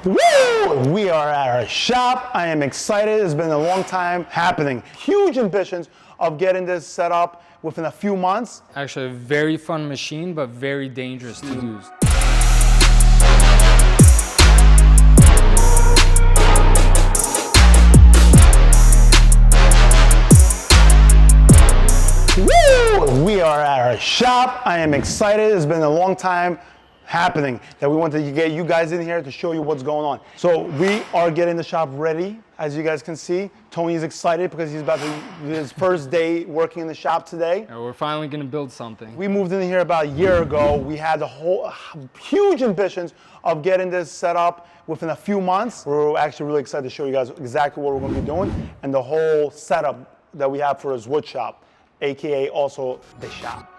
Woo! We are at our shop. I am excited. It's been a long time happening. Huge ambitions of getting this set up within a few months. Actually, a very fun machine, but very dangerous to use. Woo! We are at our shop. I am excited. It's been a long time happening that we wanted to get you guys in here to show you what's going on. So we are getting the shop ready, as you guys can see. Tony's excited because he's about to his first day working in the shop today. Yeah, we're finally going to build something. We moved in here about a year ago. We had the whole huge ambitions of getting this set up within a few months. We're actually really excited to show you guys exactly what we're going to be doing and the whole setup that we have for his wood shop, aka also the shop.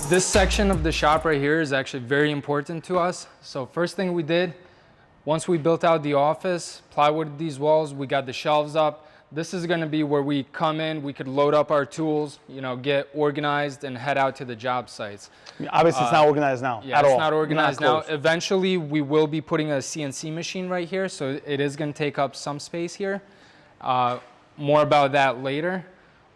This section of the shop right here is actually very important to us. So first thing we did, once we built out the office, plywood these walls, we got the shelves up. This is going to be where we come in, we could load up our tools, you know, get organized and head out to the job sites. Obviously it's not organized now yeah, at all. It's not organized now. Close. Eventually we will be putting a CNC machine right here, so it is going to take up some space here. More about that later.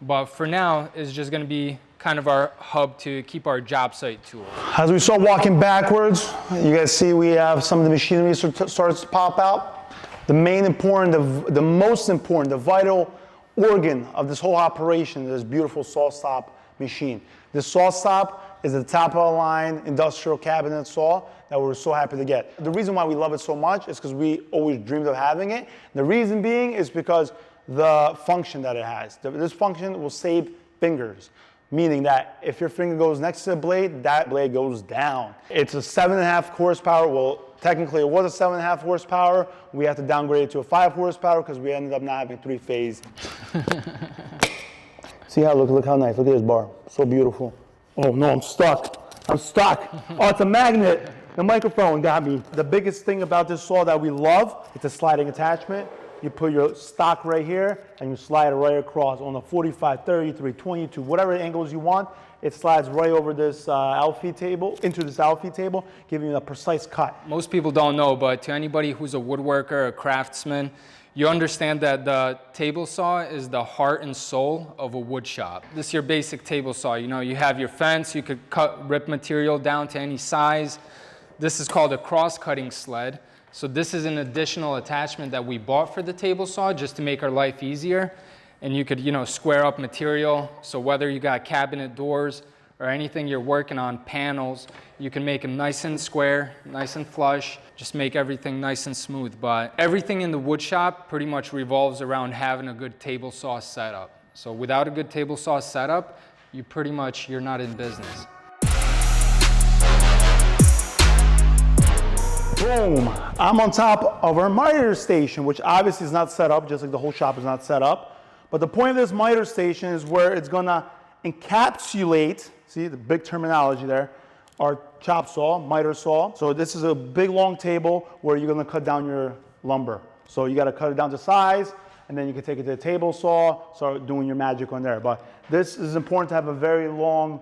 But for now, it's just going to be kind of our hub to keep our job site tools. As we start walking backwards, you guys see we have some of the machinery starts to pop out. The main important, the most important, the vital organ of this whole operation is this beautiful saw stop machine. This saw stop is a top of the line industrial cabinet saw that we're so happy to get. The reason why we love it so much is because we always dreamed of having it. The reason being is because the function that it has. This function will save fingers. Meaning that if your finger goes next to the blade, that blade goes down. It's a 7.5 horsepower. Well, technically it was a 7.5 horsepower. We had to downgrade it to a 5 horsepower because we ended up not having 3-phase. See how, look how nice, look at this bar. So beautiful. Oh no, I'm stuck. I'm stuck. Oh, it's a magnet. The microphone got me. The biggest thing about this saw that we love, it's a sliding attachment. You put your stock right here and you slide it right across on the 45, 33, 22, whatever angles you want. It slides right over this outfeed table, into this outfeed table, giving you a precise cut. Most people don't know, but to anybody who's a woodworker, a craftsman, you understand that the table saw is the heart and soul of a wood shop. This is your basic table saw. You know, you have your fence, you could rip material down to any size. This is called a cross-cutting sled. So this is an additional attachment that we bought for the table saw just to make our life easier. And you could, you know, square up material. So whether you got cabinet doors or anything you're working on, panels, you can make them nice and square, nice and flush, just make everything nice and smooth. But everything in the wood shop pretty much revolves around having a good table saw setup. So without a good table saw setup, you're not in business. Boom, I'm on top of our miter station, which obviously is not set up, just like the whole shop is not set up. But the point of this miter station is where it's gonna encapsulate, see the big terminology there, our chop saw, miter saw. So this is a big long table where you're gonna cut down your lumber. So you gotta cut it down to size, and then you can take it to the table saw, start doing your magic on there. But this is important to have a very long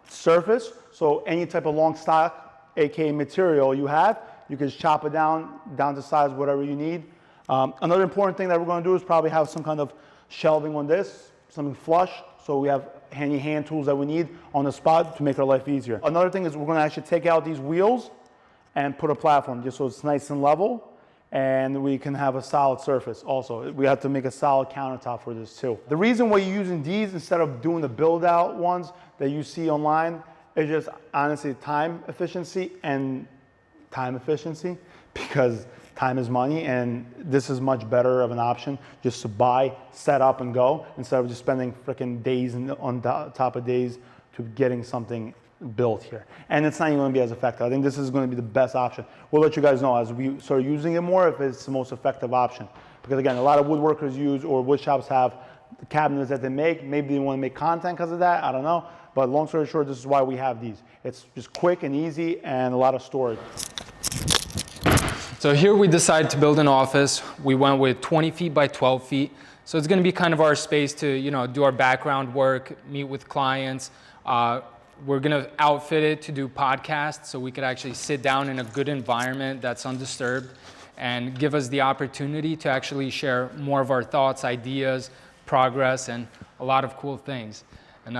surface. So any type of long stock, aka material you have, you can just chop it down to size, whatever you need. Another important thing that we're going to do is probably have some kind of shelving on this, something flush, so we have handy hand tools that we need on the spot to make our life easier. Another thing is we're going to actually take out these wheels and put a platform just so it's nice and level, and we can have a solid surface also. We have to make a solid countertop for this too. The reason why you're using these instead of doing the build out ones that you see online is just honestly time efficiency, because time is money, and this is much better of an option just to buy, set up, and go instead of just spending freaking days on top of days to getting something built here. And it's not even going to be as effective. I think this is going to be the best option. We'll let you guys know as we start using it more if it's the most effective option. Because again, a lot of woodworkers use, or wood shops have the cabinets that they make. Maybe they want to make content because of that, I don't know. But long story short, this is why we have these. It's just quick and easy and a lot of storage. So here we decided to build an office. We went with 20 feet by 12 feet. So it's going to be kind of our space to, you know, do our background work, meet with clients, We're gonna outfit it to do podcasts so we could actually sit down in a good environment that's undisturbed and give us the opportunity to actually share more of our thoughts, ideas, progress, and a lot of cool things. And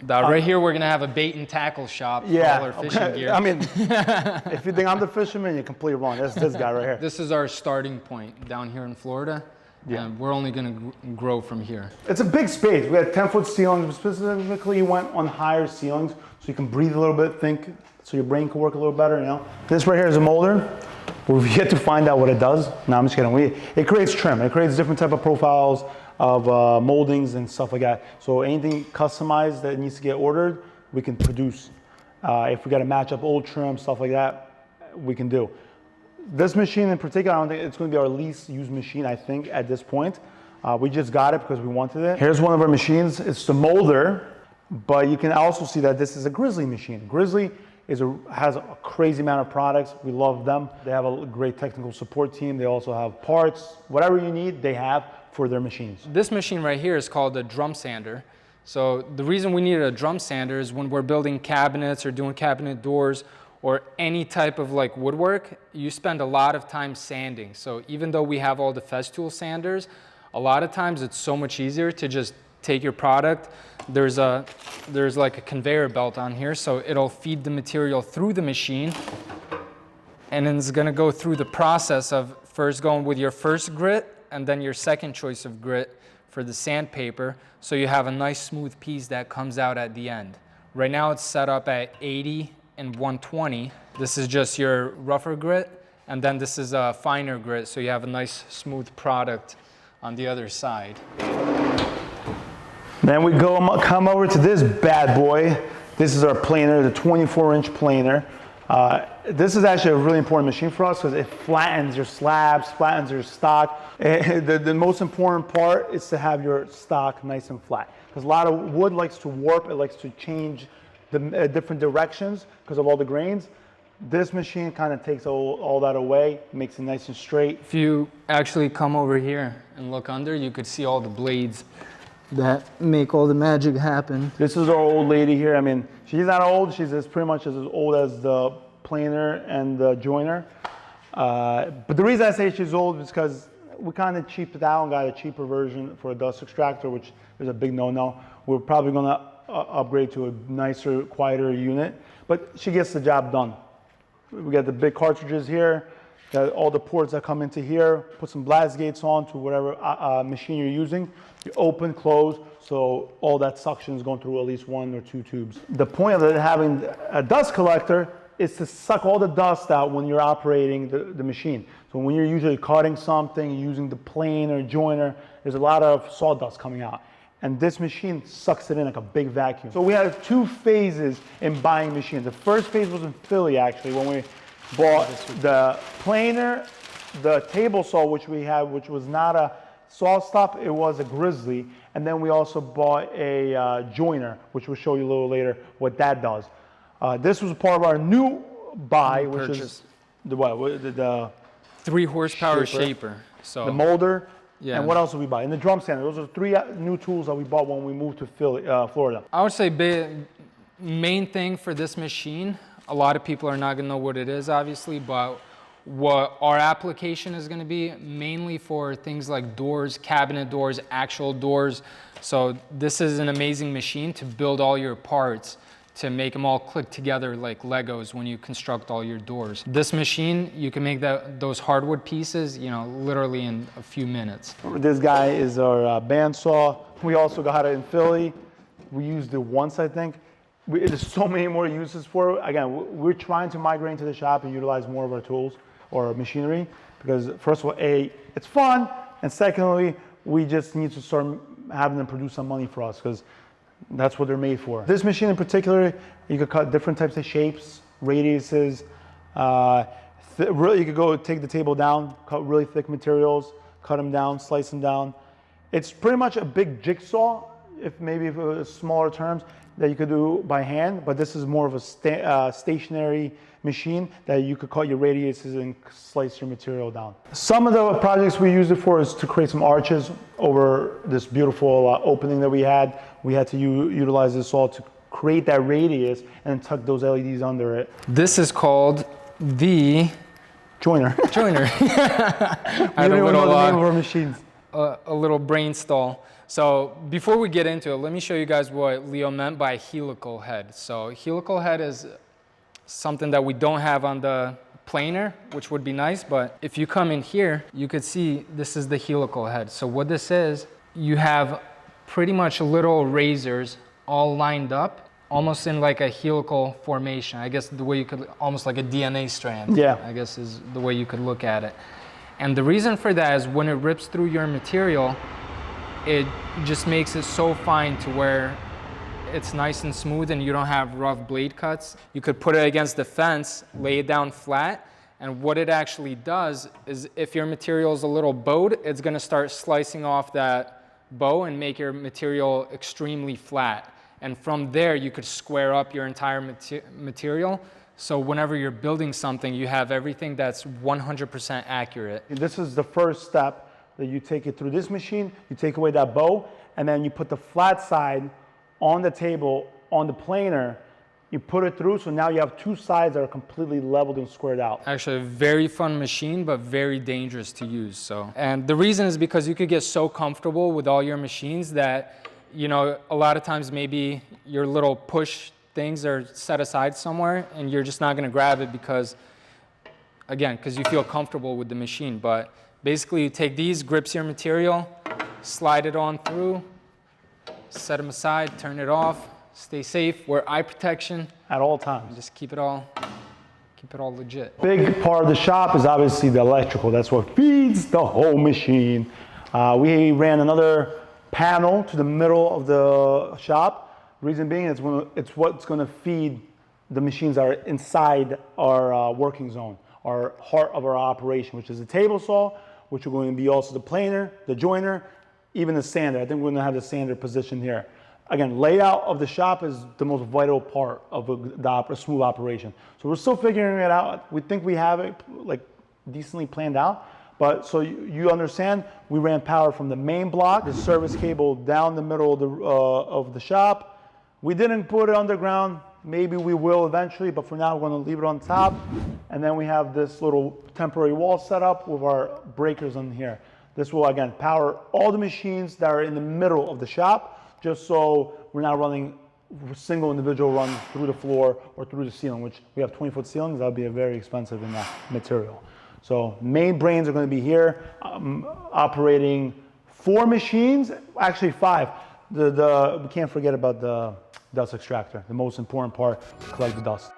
right here, we're gonna have a bait and tackle shop for all our fishing gear. I mean, if you think I'm the fisherman, you're completely wrong. That's this guy right here. This is our starting point down here in Florida. Yeah. And we're only gonna grow from here. It's a big space. We had 10-foot ceilings. Specifically, you went on higher ceilings so you can breathe a little bit, think, so your brain can work a little better, you know? This right here is a molder. We've yet to find out what it does. No, I'm just kidding. It creates trim. It creates different type of profiles of moldings and stuff like that. So anything customized that needs to get ordered, we can produce. If we got to match up old trim, stuff like that, we can do. This machine in particular, I don't think it's going to be our least used machine, I think, at this point. We just got it because we wanted it. Here's one of our machines. It's the molder, but you can also see that this is a Grizzly machine. Grizzly has a crazy amount of products. We love them. They have a great technical support team. They also have parts. Whatever you need, they have for their machines. This machine right here is called a drum sander. So the reason we needed a drum sander is when we're building cabinets or doing cabinet doors or any type of like woodwork, you spend a lot of time sanding. So even though we have all the Festool sanders, a lot of times it's so much easier to just take your product. There's like a conveyor belt on here, so it'll feed the material through the machine, and then it's gonna go through the process of first going with your first grit and then your second choice of grit for the sandpaper, so you have a nice smooth piece that comes out at the end. Right now it's set up at 80 and 120. This is just your rougher grit, and then this is a finer grit, so you have a nice smooth product on the other side. Then we come over to this bad boy. This is our planer, the 24-inch planer. This is actually a really important machine for us because it flattens your slabs, flattens your stock. The most important part is to have your stock nice and flat, because a lot of wood likes to warp, it likes to change the different directions because of all the grains. This machine kind of takes all that away, makes it nice and straight. If you actually come over here and look under, you could see all the blades that make all the magic happen. This is our old lady here. I mean, she's not old. She's pretty much as old as the planer and the joiner. But the reason I say she's old is because we kind of cheaped it out and got a cheaper version for a dust extractor, which is a big no-no. We're probably going to upgrade to a nicer, quieter unit, but she gets the job done. We got the big cartridges here, got all the ports that come into here, put some blast gates on to whatever machine you're using. You open, close, so all that suction is going through at least 1 or 2 tubes. The point of having a dust collector is to suck all the dust out when you're operating the machine. So when you're usually cutting something, using the plane or joiner, there's a lot of sawdust coming out. And this machine sucks it in like a big vacuum. So we had 2 phases in buying machines. The first phase was in Philly, actually, when we bought the planer, the table saw, which we had, which was not a saw stop, it was a Grizzly. And then we also bought a joiner, which we'll show you a little later what that does. This was part of our new buy, which is the what? The 3 horsepower shaper. So the molder. Yeah. And what else did we buy? And the drum sander. Those are 3 new tools that we bought when we moved to Florida. I would say main thing for this machine, a lot of people are not gonna know what it is, obviously, but what our application is gonna be mainly for things like doors, cabinet doors, actual doors. So this is an amazing machine to build all your parts, to make them all click together like Legos when you construct all your doors. This machine, you can make those hardwood pieces, you know, literally in a few minutes. This guy is our bandsaw. We also got it in Philly. We used it once, I think. There's so many more uses for it. Again, we're trying to migrate into the shop and utilize more of our tools or machinery because, first of all, A, it's fun, and secondly, we just need to start having them produce some money for us because that's what they're made for. This machine in particular, you could cut different types of shapes, radiuses. Really, you could go take the table down, cut really thick materials, cut them down, slice them down. It's pretty much a big jigsaw, if it was smaller terms, that you could do by hand, but this is more of a stationary machine that you could cut your radiuses and slice your material down. Some of the projects we used it for is to create some arches over this beautiful opening that we had. We had to utilize this saw to create that radius and then tuck those LEDs under it. This is called the Joiner. joiner. We don't even know the name of our machines. A little brain stall. So before we get into it, let me show you guys what Leo meant by helical head. So helical head is something that we don't have on the planer, which would be nice, but if you come in here, you could see this is the helical head. So what this is, you have pretty much little razors all lined up, almost in like a helical formation. I guess the way you could, almost like a DNA strand. Yeah. I guess is the way you could look at it. And the reason for that is when it rips through your material, it just makes it so fine to where it's nice and smooth and you don't have rough blade cuts. You could put it against the fence, lay it down flat, and what it actually does is if your material is a little bowed, it's gonna start slicing off that bow and make your material extremely flat. And from there, you could square up your entire material. So whenever you're building something, you have everything that's 100% accurate. This is the first step that you take it through this machine, you take away that bow, and then you put the flat side on the table, on the planer, you put it through, so now you have two sides that are completely leveled and squared out. Actually, a very fun machine, but very dangerous to use. So, and the reason is because you could get so comfortable with all your machines that, you know, a lot of times maybe your little push things are set aside somewhere and you're just not gonna grab it because, again, because you feel comfortable with the machine. But basically you take these, grips your material, slide it on through, set them aside, turn it off, stay safe, wear eye protection. At all times. Just keep it all legit. Big part of the shop is obviously the electrical. That's what feeds the whole machine. We ran another panel to the middle of the shop. Reason being, it's what's going to feed the machines that are inside our working zone, our heart of our operation, which is the table saw, which are going to be also the planer, the joiner, even the sander. I think we're going to have the sander position here. Again, layout of the shop is the most vital part of a smooth operation. So we're still figuring it out. We think we have it like decently planned out. But so you understand, we ran power from the main block, the service cable down the middle of the shop. We didn't put it underground. Maybe we will eventually, but for now we're going to leave it on top. And then we have this little temporary wall set up with our breakers on here. This will again power all the machines that are in the middle of the shop, just so we're not running single individual runs through the floor or through the ceiling, which we have 20-foot ceilings. That would be very expensive in that material. So main brains are going to be here, operating 4 machines, actually 5. We can't forget about the dust extractor, the most important part to collect the dust.